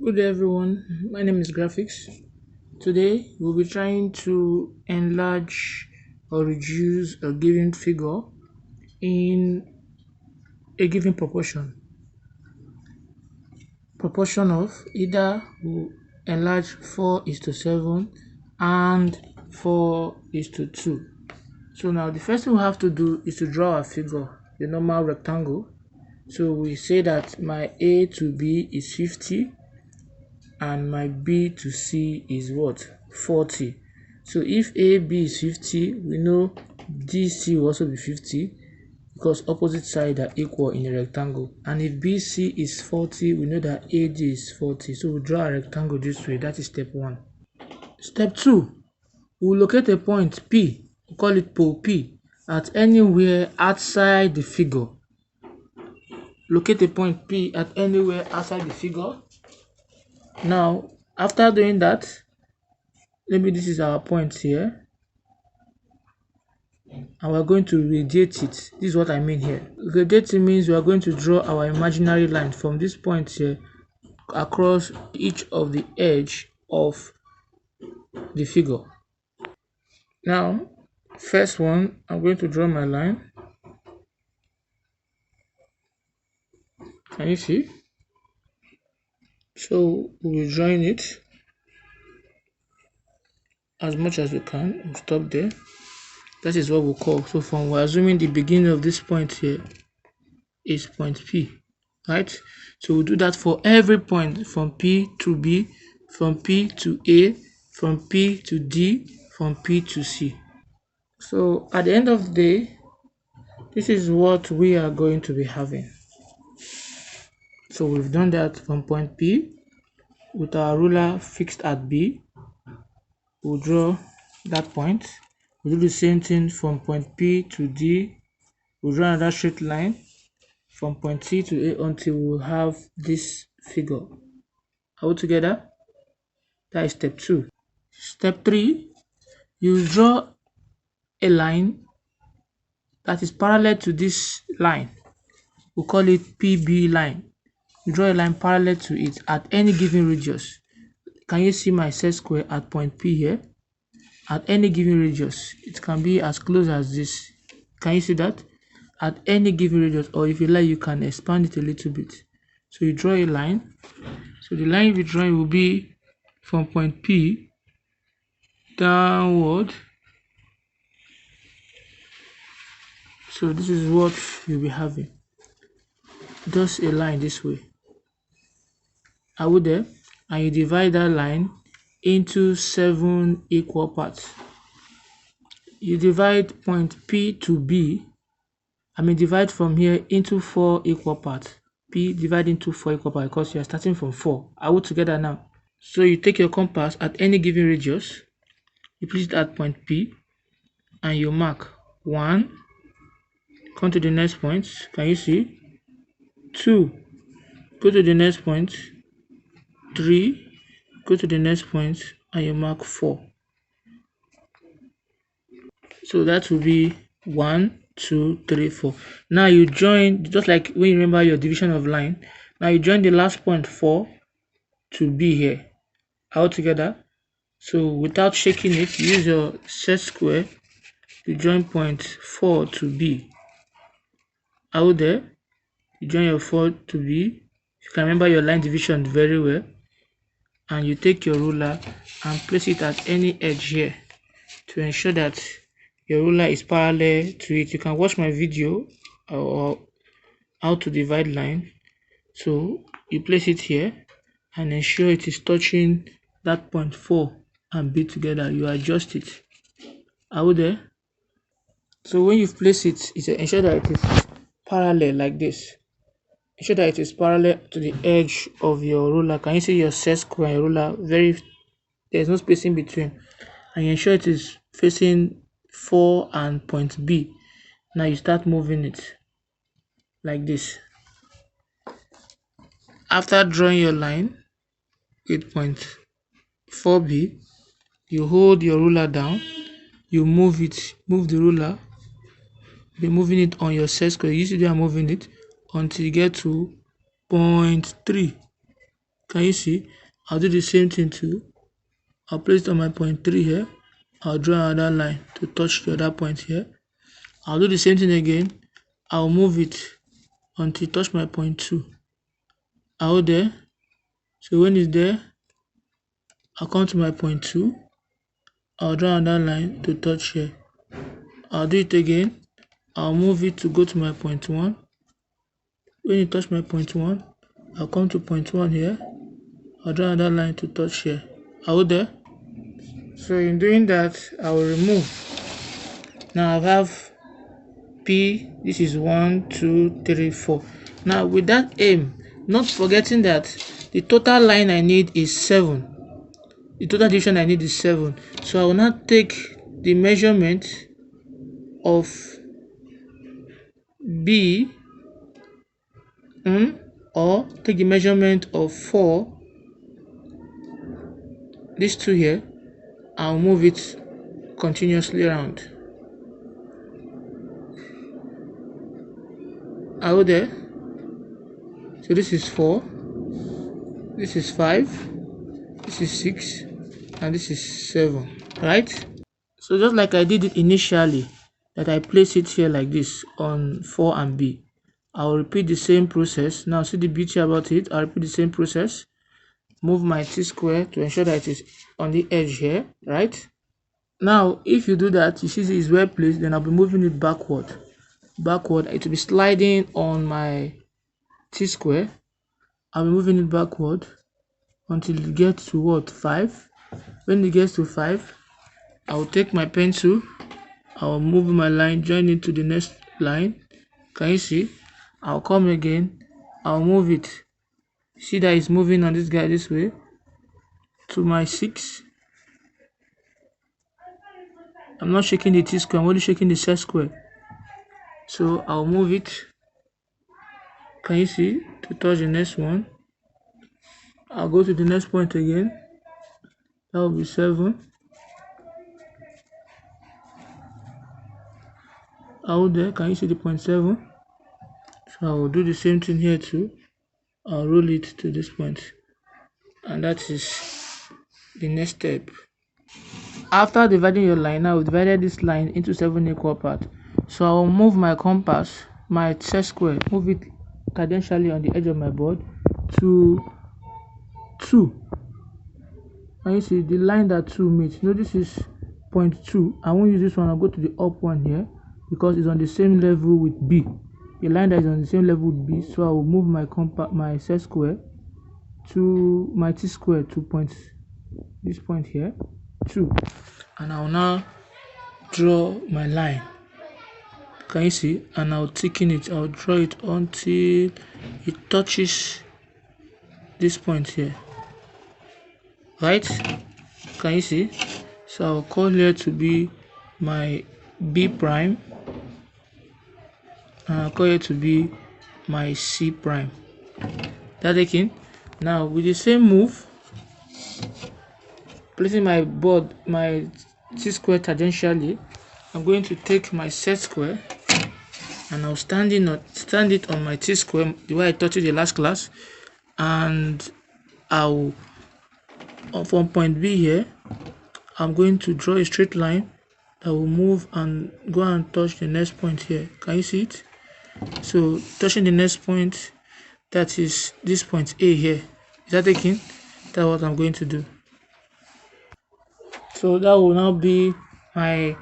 Good day everyone, my name is Graphics. Today we'll be trying to enlarge or reduce a given figure in a given proportion of either we'll enlarge 4:7 and 4:2. So now the first thing we have to do is to draw a figure, the normal rectangle. So we say that my A to B is 50 and my B to C is what? 40. So if AB is 50, we know DC will also be 50 because opposite sides are equal in a rectangle. And if BC is 40, we know that AD is 40. So we draw a rectangle this way. That is step 1. Step 2, we'll locate a point P, we call it pole P, at anywhere outside the figure. Locate a point P at anywhere outside the figure. Now, after doing that, maybe this is our point here, and we're going to radiate it. This is what I mean here. Radiating means we are going to draw our imaginary line from this point here across each of the edge of the figure. Now, first one, I'm going to draw my line. Can you see? So we'll be drawing it as much as we can. We'll stop there. That is what we'll call. So we're assuming the beginning of this point here is point P, right? So we'll do that for every point from P to B, from P to A, from P to D, from P to C. So at the end of the day, this is what we are going to be having. So we've done that from point P with our ruler fixed at B. We'll draw that point. We'll do the same thing from point P to D. We'll draw another straight line from point C to A until we'll have this figure. Are we together? That is step 2. Step 3, you draw a line that is parallel to this line. We'll call it PB line. You draw a line parallel to it at any given radius. Can you see my set square at point P here? At any given radius, it can be as close as this. Can you see that? At any given radius, or if you like, you can expand it a little bit. So you draw a line. So the line we're drawing will be from point P downward. So this is what you'll be having. Just a line this way. Are we there? And you divide that line into 7 equal parts. You divide point P to B. Divide from here into 4 equal parts. P divide into 4 equal parts because you are starting from 4. Are we together now? So you take your compass at any given radius, you place it at point P, and you mark 1. Come to the next point. Can you see? 2. Go to the next point. 3. Go to the next point, and you mark 4. So that will be 1, 2, 3, 4. Now you join, just like when you remember your division of line. Now you join the last point 4 to B here. All together. So without shaking it, use your set square to join point 4 to B. Out there, you join your 4 to B. You can remember your line division very well. And you take your ruler and place it at any edge here to ensure that your ruler is parallel to it. You can watch my video or how to divide line. So you place it here and ensure it is touching that point 4 and B together. You adjust it. Are we there? So when you've placed it, ensure that it is parallel like this. Ensure that it is parallel to the edge of your ruler. Can you see your set square and your ruler? There's no space in between. And you ensure it is facing 4 and point B. Now you start moving it like this. After drawing your line with point 4B, you hold your ruler down, you move the ruler, be moving it on your set square. You see they are moving it until you get to point 3. Can you see? I'll do the same thing too. I'll place it on my point 3 here. I'll draw another line to touch the other point here. I'll do the same thing again. I'll move it until it touch my point 2. I'll hold there. So when it's there, I'll come to my point 2. I'll draw another line to touch here. I'll do it again. I'll move it to go to my point 1. When it touch my point 1, I'll come to point 1 here. I'll draw another line to touch here. I'll hold there. So in doing that, I will remove. Now I have P. This is 1, 2, 3, 4. Now with that aim, not forgetting that the total line I need is 7. The total division I need is 7. So I will now take the measurement of B or take the measurement of 4, these two here. I'll move it continuously around. I hold there. So this is 4, this is 5, this is 6, and this is 7, right? So just like I did it initially, that I place it here like this on 4 and B, I'll repeat the same process. Now see the beauty about it, I'll repeat the same process. Move my T-square to ensure that it is on the edge here, right? Now if you do that, you see it is well placed, then I'll be moving it backward. It will be sliding on my T-square. I'll be moving it backward until it gets to what, 5. When it gets to 5, I'll take my pencil, I'll move my line, join it to the next line. Can you see? I'll come again, I'll move it. See that it's moving on this guy this way to my 6. I'm not shaking the T-square, I'm only shaking the set square. So I'll move it. Can you see? To touch the next one. I'll go to the next point again. That will be 7. Out there, can you see the point 7? So I will do the same thing here too. I'll roll it to this point, and that is the next step. After dividing your line, now we divided this line into 7 equal parts. So I will move my compass, my set square, move it tangentially on the edge of my board to 2. And you see the line that 2 meets. No, this is point 2. I won't use this one. I'll go to the up one here because it's on the same level with B. The line that is on the same level with B. So I will move my set square to my T square to this point here, 2. And I will now draw my line. Can you see? And I'll thicken it. I'll draw it until it touches this point here. Right? Can you see? So I'll call here to be my B prime, and I'll call it to be my C prime. That taken. Now with the same move, placing my board, my T square tangentially, I'm going to take my set square and I'll stand it on my T square the way I taught you the last class, and I'll from point B here, I'm going to draw a straight line that will move and go and touch the next point here. Can you see it? So touching the next point, that is this point A here. Is that taken? That's what I'm going to do. So that will now be my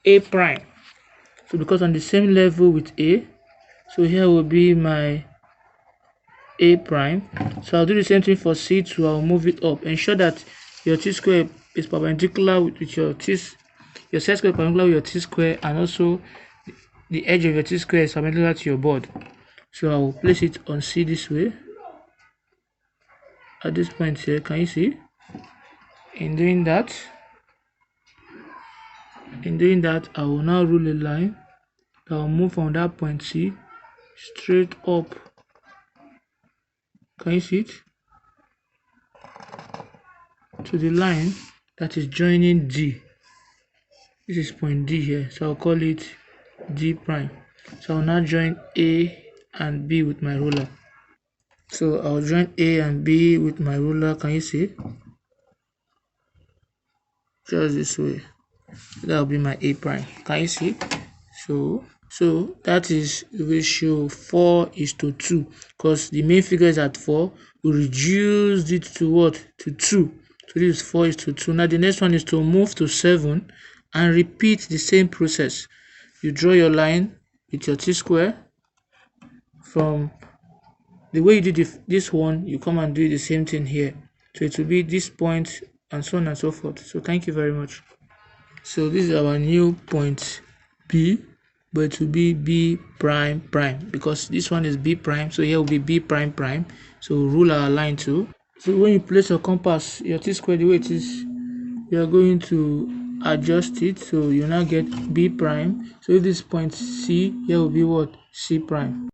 A prime. So because on the same level with A, so here will be my A prime. So I'll do the same thing for C2. I'll move it up. Ensure that your T square is perpendicular with your set square perpendicular with your T square, and also the edge of your T square is perpendicular to your board. So I will place it on C this way at this point here. Can you see? In doing that, I will now rule a line that will move from that point C straight up. Can you see it? To the line that is joining D. This is point D here, so I'll call it D prime. So I'll now join A and B with my ruler. So I'll join A and B with my ruler. Can you see? Just this way. That will be my A prime. Can you see? So that is ratio 4:2, because the main figure is at 4. We reduced it to what? To 2. So this is 4:2. Now the next one is to move to 7 and repeat the same process. You draw your line with your t-square. From the way you did this one, you come and do the same thing here. So it will be this point and so on and so forth. So thank you very much. So this is our new point B, but it will be B prime prime, because this one is B prime, so here will be B prime prime. So we'll rule our line too. So when you place your compass, your t-square, the way it is, you are going to adjust it, so you now get B prime. So if this point C, here will be what? C prime.